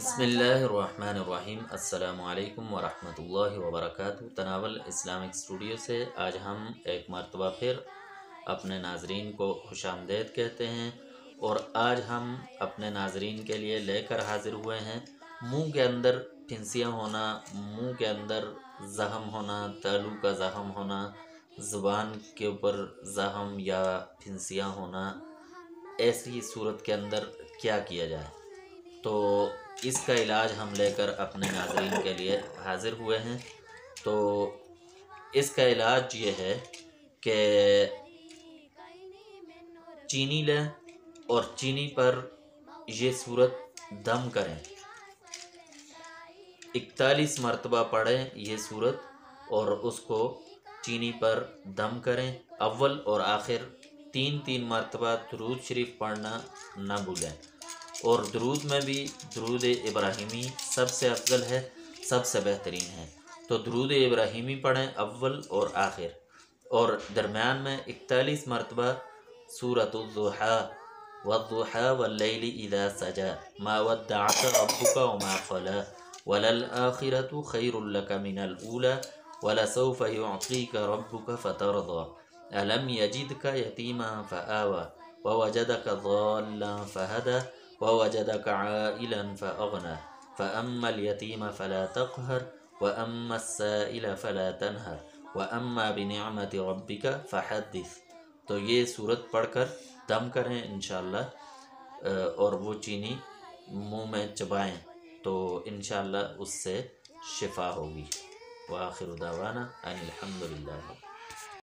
بسم اللہ الرحمن الرحیم۔ السلام علیکم ورحمۃ اللہ وبرکاتہ۔ تناول اسلامک اسٹوڈیو سے آج ہم ایک مرتبہ پھر اپنے ناظرین کو خوش آمدید کہتے ہیں، اور آج ہم اپنے ناظرین کے لیے لے کر حاضر ہوئے ہیں منہ کے اندر پھنسیاں ہونا، منہ کے اندر زخم ہونا، تالو کا زخم ہونا، زبان کے اوپر زخم یا پھنسیاں ہونا، ایسی صورت کے اندر کیا کیا جائے۔ تو اس کا علاج ہم لے کر اپنے ناظرین کے لیے حاضر ہوئے ہیں۔ تو اس کا علاج یہ ہے کہ چینی لیں اور چینی پر یہ صورت دم کریں، 41 مرتبہ پڑھیں یہ صورت، اور اس کو چینی پر دم کریں۔ اول اور آخر 3 مرتبہ درود شریف پڑھنا نہ بھولیں، اور درود میں بھی درود ابراہیمی سب سے افضل ہے، سب سے بہترین ہے۔ تو درود ابراہیمی پڑھیں اول اور آخر، اور درمیان میں 41 مرتبہ سورۃ الضحیٰ والضحیٰ واللیل اذا سجی ما ودعک ربک وما قلی وللآخرۃ خیر لک من الاولی ولسوف یعطیک ربک فترضی الم یجدک یتیما فآوی ووجدک ضالا فہدی ووجدک عائلا فأغنى فأما اليتيم فلا تقهر وأما السائل فلا تنهر وأما بنعمة ربك فحدث۔ تو یہ صورت پڑھ کر دم کریں انشاءاللہ، اور وہ چینی منہ میں چبائیں تو انشاءاللہ اس سے شفا ہوگی۔ وآخر دعوانا ان الحمدللہ۔